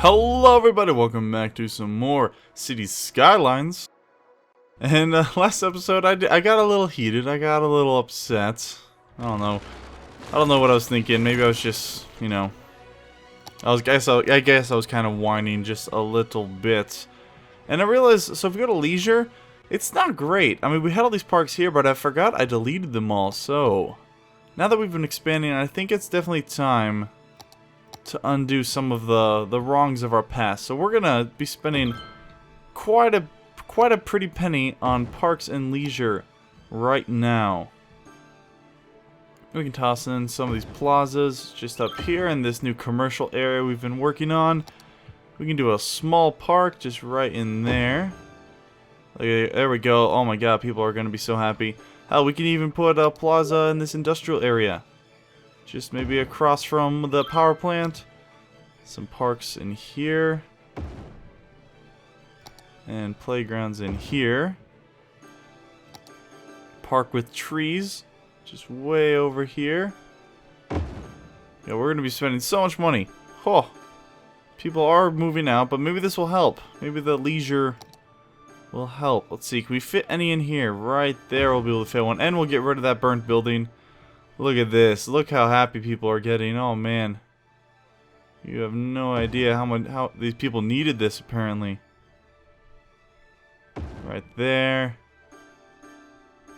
Hello everybody, welcome back to some more City Skylines. And last episode I got a little heated, I got a little upset. I don't know what I was thinking. Maybe I was just, you know, I guess I was kind of whining just a little bit. And I realized, so if we go to leisure, it's not great. I mean, we had all these parks here, but I forgot I deleted them all. So now that we've been expanding, I think it's definitely time to undo some of the wrongs of our past. So we're gonna be spending quite a pretty penny on parks and leisure right now. We can toss in some of these plazas just up here in this new commercial area we've been working on. We can do a small park just right in there. Okay, there we go. Oh my god, people are gonna be so happy. Hell, we can even put a plaza in this industrial area. Just maybe across from the power plant. Some parks in here. And playgrounds in here. Park with trees. Just way over here. Yeah, we're going to be spending so much money. Oh, people are moving out, but maybe this will help. Maybe the leisure will help. Let's see, can we fit any in here? Right there, we'll be able to fit one. And we'll get rid of that burnt building. Look at this. Look how happy people are getting. Oh man. You have no idea how these people needed this apparently. Right there.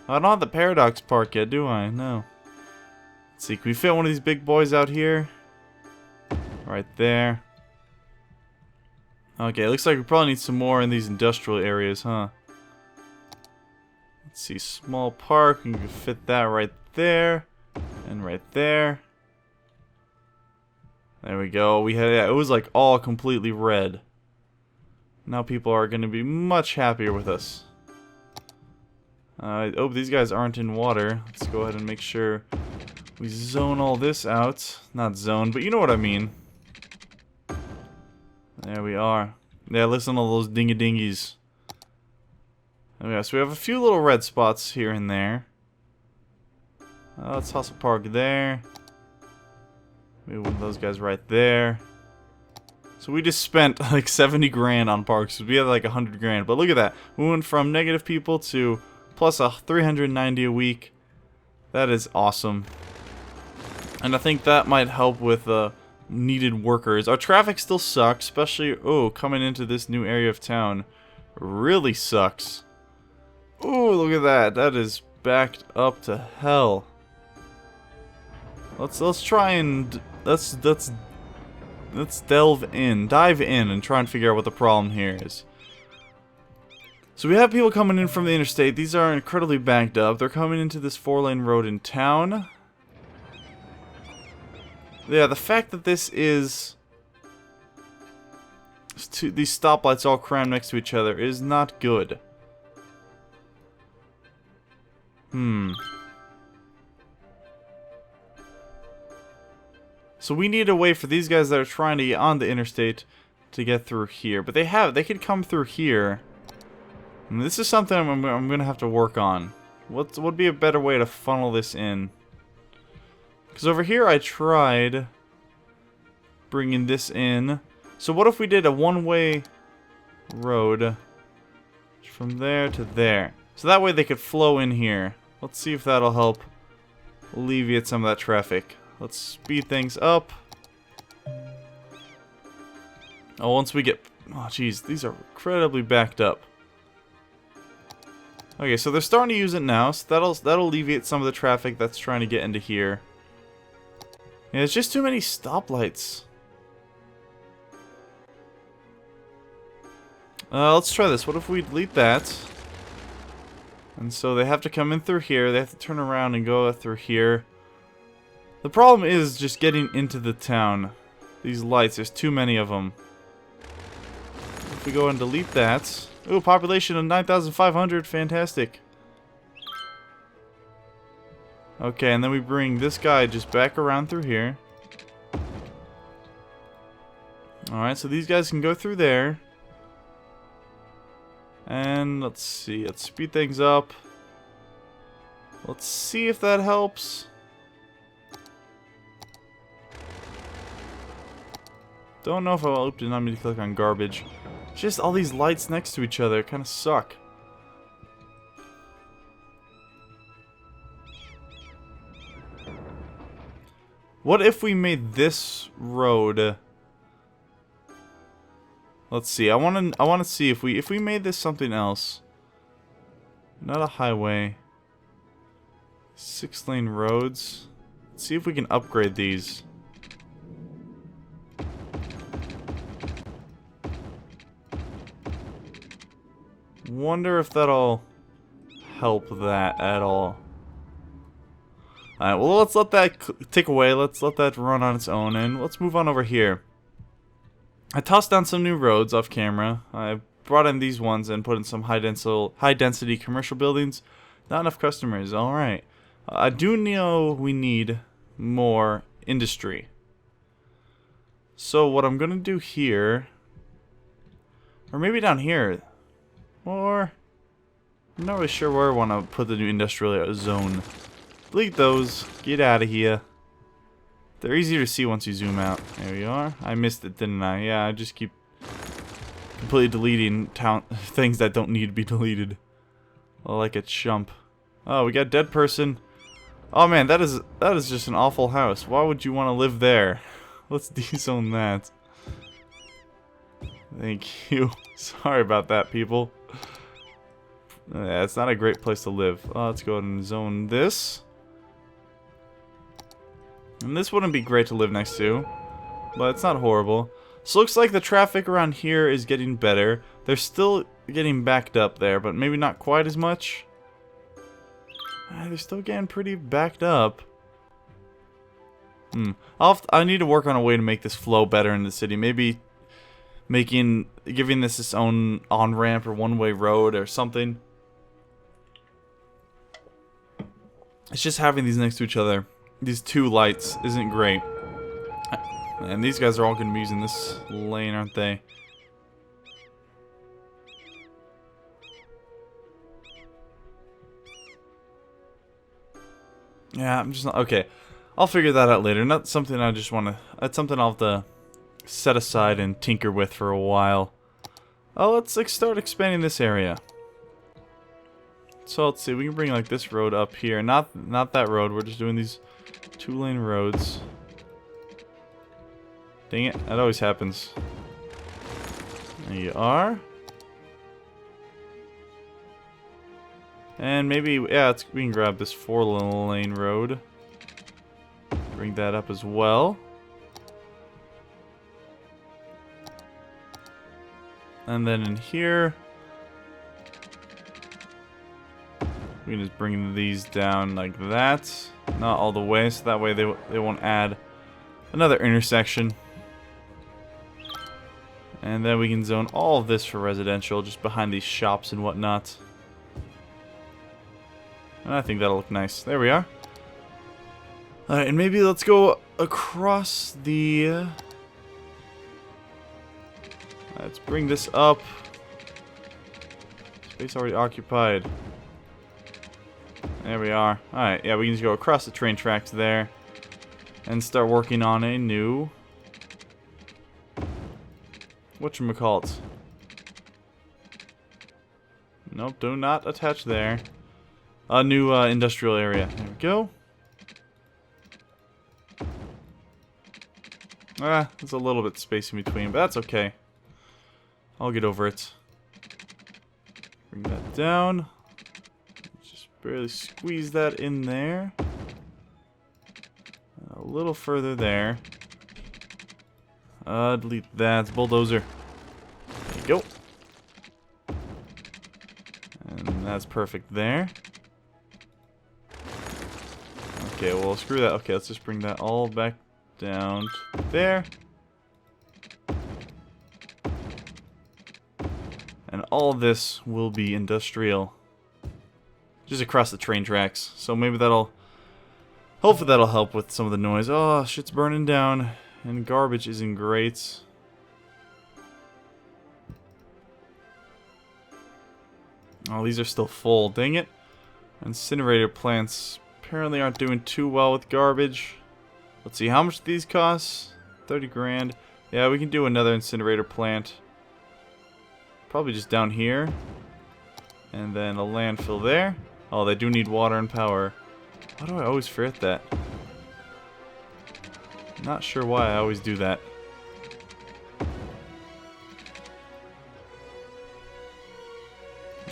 I don't have the Paradox Park yet, do I? No. Let's see, can we fit one of these big boys out here? Right there. Okay, looks like we probably need some more in these industrial areas, huh? Let's see, small park. We can fit that right there. And right there. There we go. We had, yeah, it was like all completely red. Now people are going to be much happier with us. Oh, these guys aren't in water. Let's go ahead and make sure we zone all this out. Not zone, but you know what I mean. There we are. Yeah, listen to all those dingy-dingies. Okay, so we have a few little red spots here and there. Let's toss a park there. Maybe one of those guys right there. So we just spent like 70 grand on parks. We had like 100 grand. But look at that. We went from negative people to plus 390 a week. That is awesome. And I think that might help with needed workers. Our traffic still sucks, especially coming into this new area of town. Really sucks. Ooh, look at that. That is backed up to hell. Let's try and let's dive in and try and figure out what the problem here is. So we have people coming in from the interstate. These are incredibly backed up. They're coming into this 4-lane road in town. Yeah, the fact that this is these stoplights all crammed next to each other is not good. So we need a way for these guys that are trying to get on the interstate to get through here. But they could come through here. And this is something I'm going to have to work on. What would be a better way to funnel this in? Because over here I tried bringing this in. So what if we did a one-way road from there to there? So that way they could flow in here. Let's see if that'll help alleviate some of that traffic. Let's speed things up. Oh, once we get... Oh, jeez. These are incredibly backed up. Okay, so they're starting to use it now. So that'll alleviate some of the traffic that's trying to get into here. Yeah, it's just too many stoplights. Let's try this. What if we delete that? And so they have to come in through here. They have to turn around and go through here. The problem is just getting into the town. These lights, there's too many of them. If we go and delete that. Ooh, population of 9,500. Fantastic. Okay, and then we bring this guy just back around through here. Alright, so these guys can go through there. And let's see, let's speed things up. Let's see if that helps. Don't know if I'll oop, did not mean to click on garbage. Just all these lights next to each other kind of suck. What if we made this road? Let's see. I want to see if we made this something else. Not a highway. 6-lane roads. Let's see if we can upgrade these. Wonder if that'll help that at all. Alright, well, let's let that tick away. Let's let that run on its own, and let's move on over here. I tossed down some new roads off camera. I brought in these ones and put in some high-density commercial buildings. Not enough customers. Alright. I do know we need more industry. So what I'm going to do here, or maybe down here, or I'm not really sure where I want to put the new industrial zone. Delete those. Get out of here. They're easier to see once you zoom out. There we are. I missed it, didn't I? Yeah, I just keep completely deleting things that don't need to be deleted. Like a chump. Oh, we got dead person. Oh man, that is just an awful house. Why would you want to live there? Let's dezone that. Thank you. Sorry about that, people. Yeah, it's not a great place to live. Let's go ahead and zone this. And this wouldn't be great to live next to, but it's not horrible. So looks like the traffic around here is getting better. They're still getting backed up there, but maybe not quite as much. They're still getting pretty backed up. I need to work on a way to make this flow better in the city. Maybe giving this its own on-ramp or one-way road or something. It's just having these next to each other. These two lights isn't great. And these guys are all going to be using this lane, aren't they? Yeah, I'm just not... Okay. I'll figure that out later. Not something I just want to... That's something I'll have to set aside and tinker with for a while. Oh, let's start expanding this area. So let's see. We can bring like this road up here. Not that road. We're just doing these 2-lane roads. Dang it. That always happens. There you are. And maybe, yeah, we can grab this 4-lane road. Bring that up as well. And then in here, we can just bring these down like that. Not all the way, so that way they won't add another intersection. And then we can zone all of this for residential, just behind these shops and whatnot. And I think that'll look nice. There we are. Alright, and maybe let's go across the... let's bring this up. Space already occupied. There we are. Alright, yeah, we can just go across the train tracks there. And start working on a new... whatchamacallit? Nope, do not attach there. A new industrial area. There we go. There's a little bit of space in between, but that's okay. I'll get over it. Bring that down. Just barely squeeze that in there. A little further there. Delete that. Bulldozer. There you go. And that's perfect there. Okay, well, screw that. Okay, let's just bring that all back down to there. And all this will be industrial. Just across the train tracks. So maybe that'll... hopefully that'll help with some of the noise. Oh, shit's burning down. And garbage isn't great. Oh, these are still full. Dang it. Incinerator plants apparently aren't doing too well with garbage. Let's see, how much these cost? 30 grand. Yeah, we can do another incinerator plant. Probably just down here. And then a landfill there. Oh, they do need water and power. Why do I always forget that? Not sure why I always do that.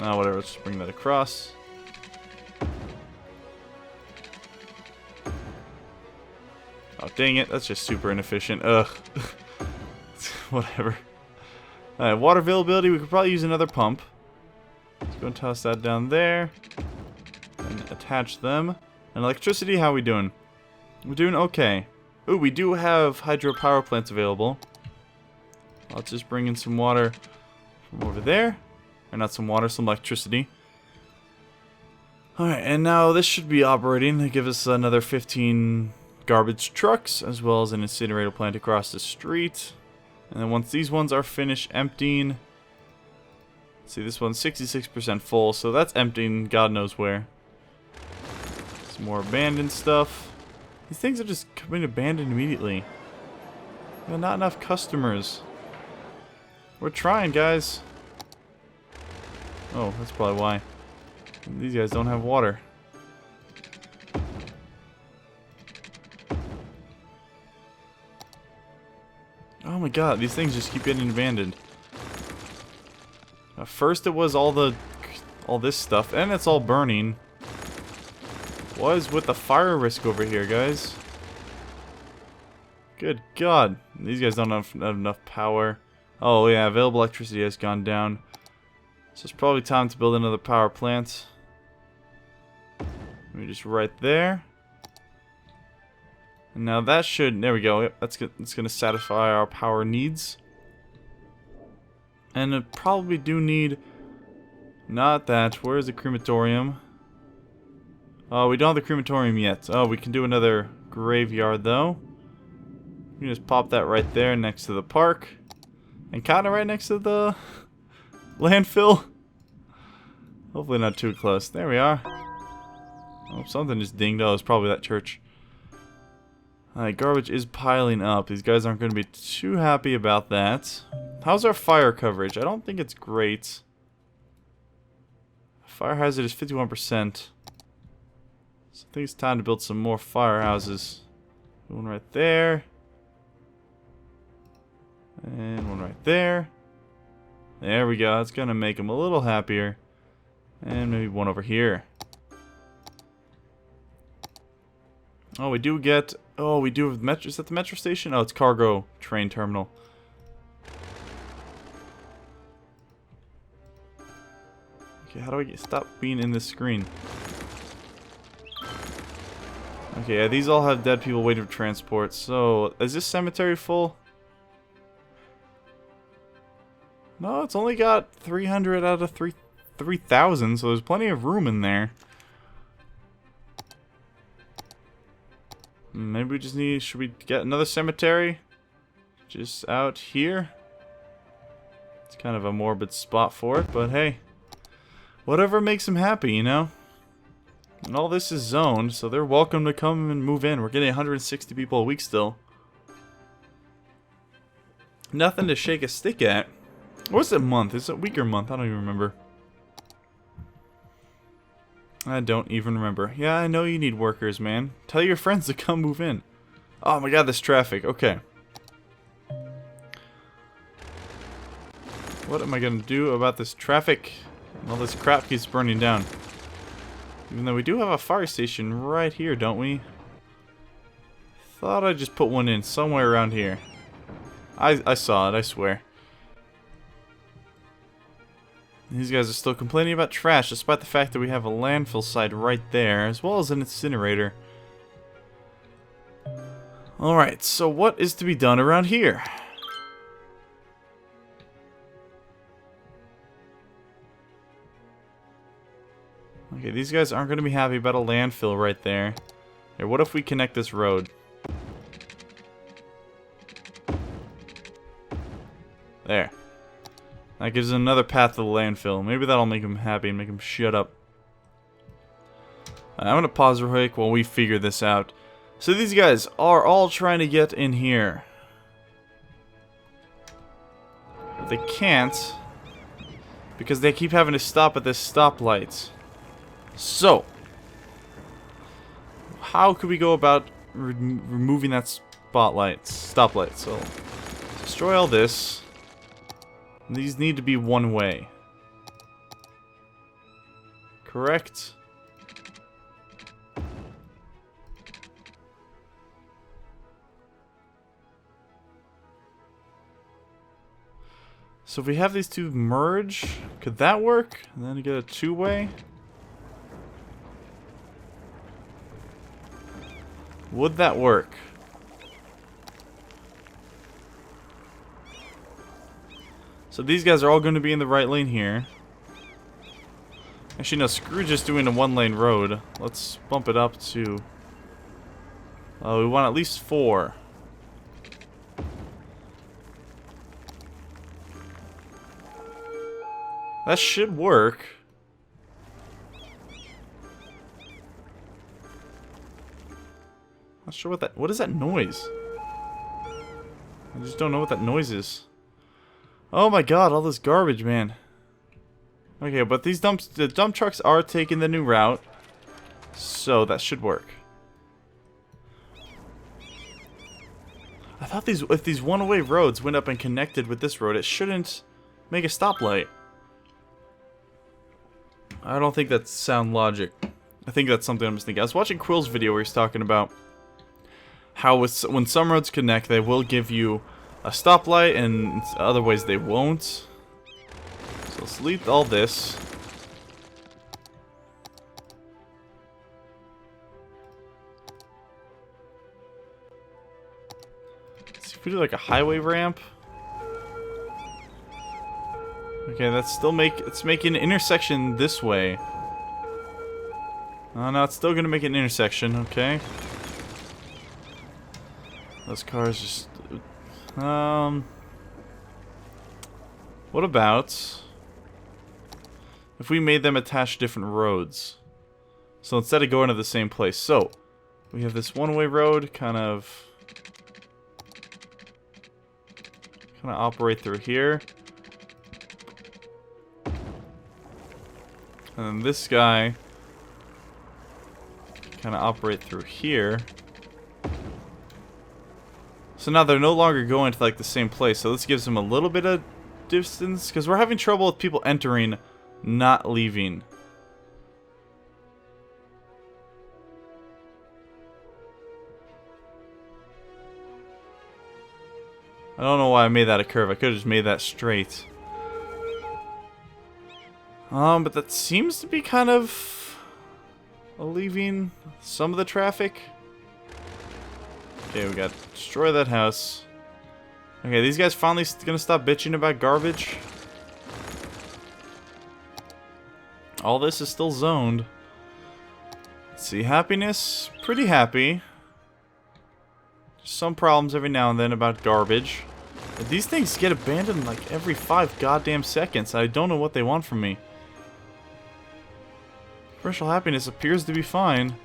Oh, whatever, let's just bring that across. Oh, dang it, that's just super inefficient. Ugh. Whatever. Alright, water availability, we could probably use another pump. Let's go and toss that down there. And attach them. And electricity, how are we doing? We're doing okay. Ooh, we do have hydropower plants available. Let's just bring in some water from over there. Or not some water, some electricity. Alright, and now this should be operating to give us another 15 garbage trucks, as well as an incinerator plant across the street. And then once these ones are finished emptying, see, this one's 66% full, so that's emptying God knows where. Some more abandoned stuff. These things are just coming abandoned immediately. Not enough customers. We're trying, guys. Oh, that's probably why. These guys don't have water. Oh my god, these things just keep getting abandoned. First it was all this stuff, and it's all burning. What is with the fire risk over here, guys? Good god. These guys don't have enough power. Oh yeah, available electricity has gone down. So it's probably time to build another power plant. Maybe just right there. And now that should, there we go. Yep, that's going to satisfy our power needs. And it probably do need, not that. Where is the crematorium? Oh, we don't have the crematorium yet. Oh, we can do another graveyard though. You can just pop that right there next to the park. And kind of right next to the landfill. Hopefully not too close. There we are. Oh, something just dinged. Oh, it's probably that church. Alright, garbage is piling up. These guys aren't going to be too happy about that. How's our fire coverage? I don't think it's great. Fire hazard is 51%. So I think it's time to build some more firehouses. One right there. And one right there. There we go. That's going to make them a little happier. And maybe one over here. Oh, we do get... Oh, we do have metro... Is that the metro station? Oh, it's cargo train terminal. Okay, how do I get... Stop being in this screen. Okay, yeah, these all have dead people waiting for transport. So, is this cemetery full? No, it's only got 300 out of 3,000, so there's plenty of room in there. Maybe we just need... Should we get another cemetery? Just out here? It's kind of a morbid spot for it, but hey. Whatever makes them happy, you know? And all this is zoned, so they're welcome to come and move in. We're getting 160 people a week still. Nothing to shake a stick at. What's it month? Is it week or month? I don't even remember. I don't even remember. Yeah, I know you need workers, man. Tell your friends to come move in. Oh my god, this traffic. Okay. What am I gonna do about this traffic? All this crap keeps burning down. Even though we do have a fire station right here, don't we? Thought I'd just put one in somewhere around here. I saw it, I swear. These guys are still complaining about trash, despite the fact that we have a landfill site right there, as well as an incinerator. Alright, so what is to be done around here? Okay, these guys aren't going to be happy about a landfill right there. Here, what if we connect this road? There. That gives another path to the landfill. Maybe that'll make him happy and make him shut up. I'm going to pause real quick while we figure this out. So these guys are all trying to get in here. They can't. Because they keep having to stop at this stoplight. So, how could we go about removing that stoplight? So, destroy all this. These need to be one way. Correct? So if we have these two merge, could that work? And then get a two-way? Would that work? So these guys are all going to be in the right lane here. Actually, no, screw just doing a one-lane road. Let's bump it up to... we want at least 4. That should work. Not sure what is that noise? I just don't know what that noise is. Oh my god, all this garbage, man. Okay, but the dump trucks are taking the new route. So that should work. I thought if these one-way roads went up and connected with this road, it shouldn't make a stoplight. I don't think that's sound logic. I think that's something I'm just thinking. I was watching Quill's video where he's talking about how when some roads connect, they will give you a stoplight, and other ways they won't. So let's delete all this. Let's see if we do like a highway ramp. Okay, that's still it's making an intersection this way. Oh no, it's still gonna make an intersection, okay. Those cars just what about if we made them attach different roads? So instead of going to the same place. So we have this one-way road kind of operate through here. And then this guy kind of operate through here. So now they're no longer going to like the same place. So this gives them a little bit of distance. Because we're having trouble with people entering, not leaving. I don't know why I made that a curve. I could have just made that straight. But that seems to be kind of alleviating some of the traffic. Okay, we got to destroy that house. Okay, these guys finally gonna stop bitching about garbage. All this is still zoned. Let's see, happiness, pretty happy. Some problems every now and then about garbage. But these things get abandoned like every 5 goddamn seconds. I don't know what they want from me. Commercial happiness appears to be fine.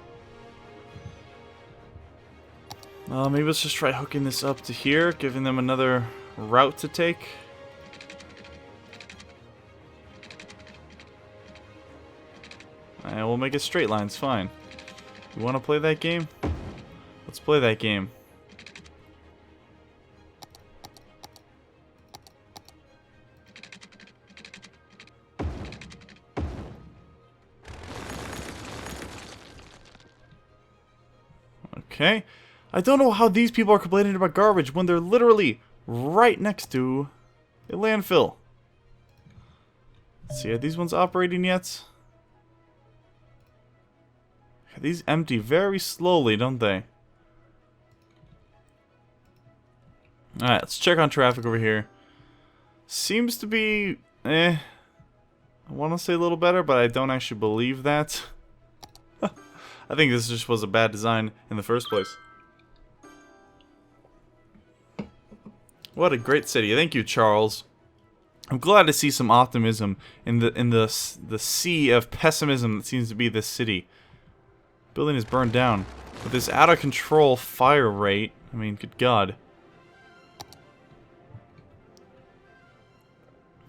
Maybe let's just try hooking this up to here, giving them another route to take. And we'll make it straight lines, fine. You want to play that game? Let's play that game. Okay. I don't know how these people are complaining about garbage when they're literally right next to a landfill. Let's see, are these ones operating yet? These empty very slowly, don't they? Alright, let's check on traffic over here. Seems to be, I want to say a little better, but I don't actually believe that. I think this just was a bad design in the first place. What a great city. Thank you, Charles. I'm glad to see some optimism in the sea of pessimism that seems to be this city. Building is burned down. With this out of control fire rate, I mean, good God.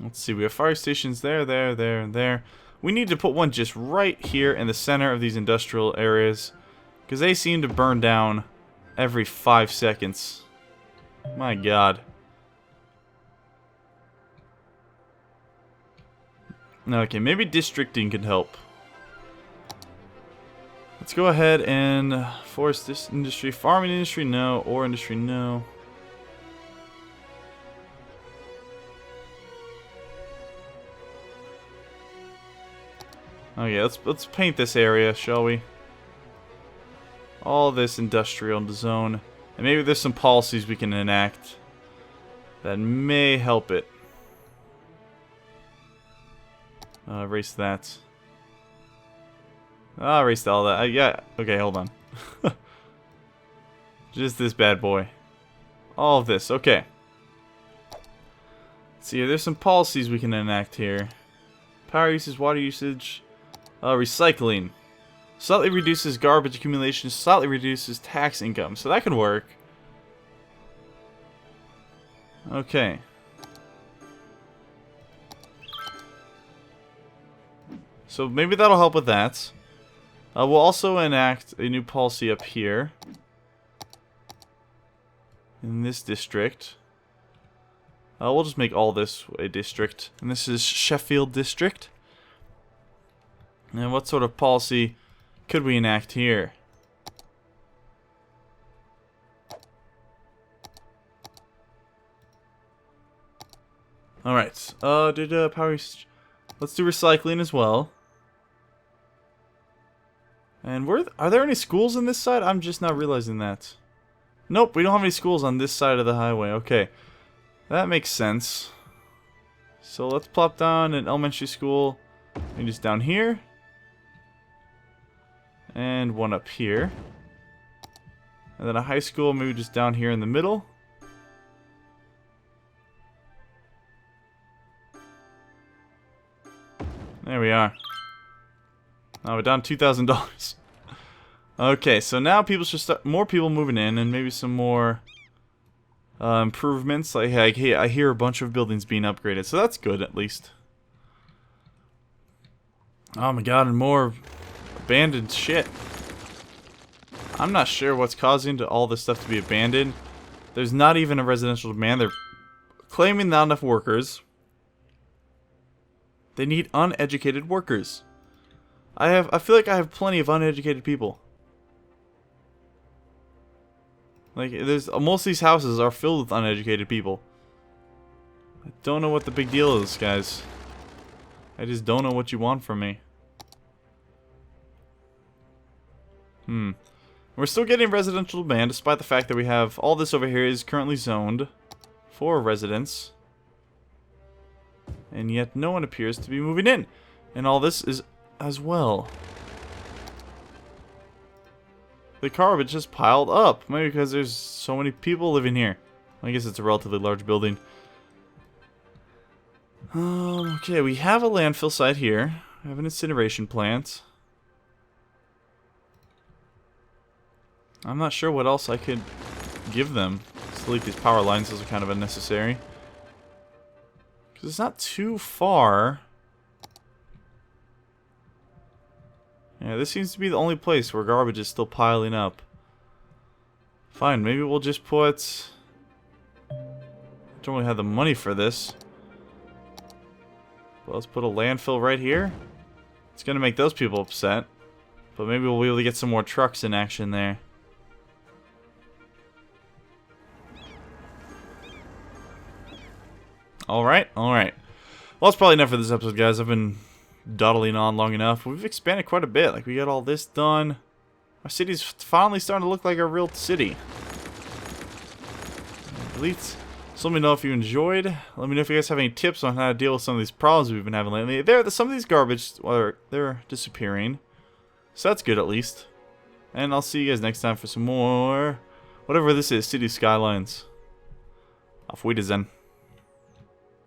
Let's see, we have fire stations there, and there. We need to put one just right here in the center of these industrial areas, because they seem to burn down every 5 seconds. My god. Okay, maybe districting could help. Let's go ahead and force this industry. Farming industry, no. Ore industry, no. Okay, let's paint this area, shall we? All this industrial zone. And maybe there's some policies we can enact that may help it. Erase that. Erased all that. Yeah, okay, hold on. Just this bad boy. All of this, okay. Let's see, there's some policies we can enact here. Power usage, water usage, recycling. Slightly reduces garbage accumulation, slightly reduces tax income. So that could work. Okay. So maybe that'll help with that. We'll also enact a new policy up here. In this district. We'll just make all this a district. And this is Sheffield District. And what sort of policy could we enact here? Alright. Power usage. Let's do recycling as well. And are there any schools on this side? I'm just not realizing that. Nope, we don't have any schools on this side of the highway. Okay. That makes sense. So let's plop down an elementary school. Maybe just down here. And one up here. And then a high school maybe just down here in the middle. There we are. Now we're down $2,000. Okay, so now people should start, more people moving in, and maybe some more improvements. Like, hey, I hear a bunch of buildings being upgraded, so that's good at least. Oh my god, and more abandoned shit. I'm not sure what's causing all this stuff to be abandoned. There's not even a residential demand. They're claiming not enough workers. They need uneducated workers. I feel like I have plenty of uneducated people. Like, most of these houses are filled with uneducated people. I don't know what the big deal is, guys. I just don't know what you want from me. We're still getting residential demand, despite the fact that we have all this over here is currently zoned for residents. And yet no one appears to be moving in. And all this is as well. The garbage just piled up. Maybe because there's so many people living here. I guess it's a relatively large building. Okay, we have a landfill site here. We have an incineration plant. I'm not sure what else I could give them. Just delete these power lines. Those are kind of unnecessary. Because it's not too far. Yeah, this seems to be the only place where garbage is still piling up. Fine, maybe we'll just put... I don't really have the money for this. But let's put a landfill right here. It's going to make those people upset. But maybe we'll be able to get some more trucks in action there. Alright, alright. Well, that's probably enough for this episode, guys. I've been dawdling on long enough. We've expanded quite a bit. Like, we got all this done. Our city's finally starting to look like a real city. Delete. So let me know if you enjoyed. Let me know if you guys have any tips on how to deal with some of these problems we've been having lately. Some of these garbage, well, they're disappearing. So that's good at least. And I'll see you guys next time for some more, whatever this is, City Skylines. Auf Wiedersehen.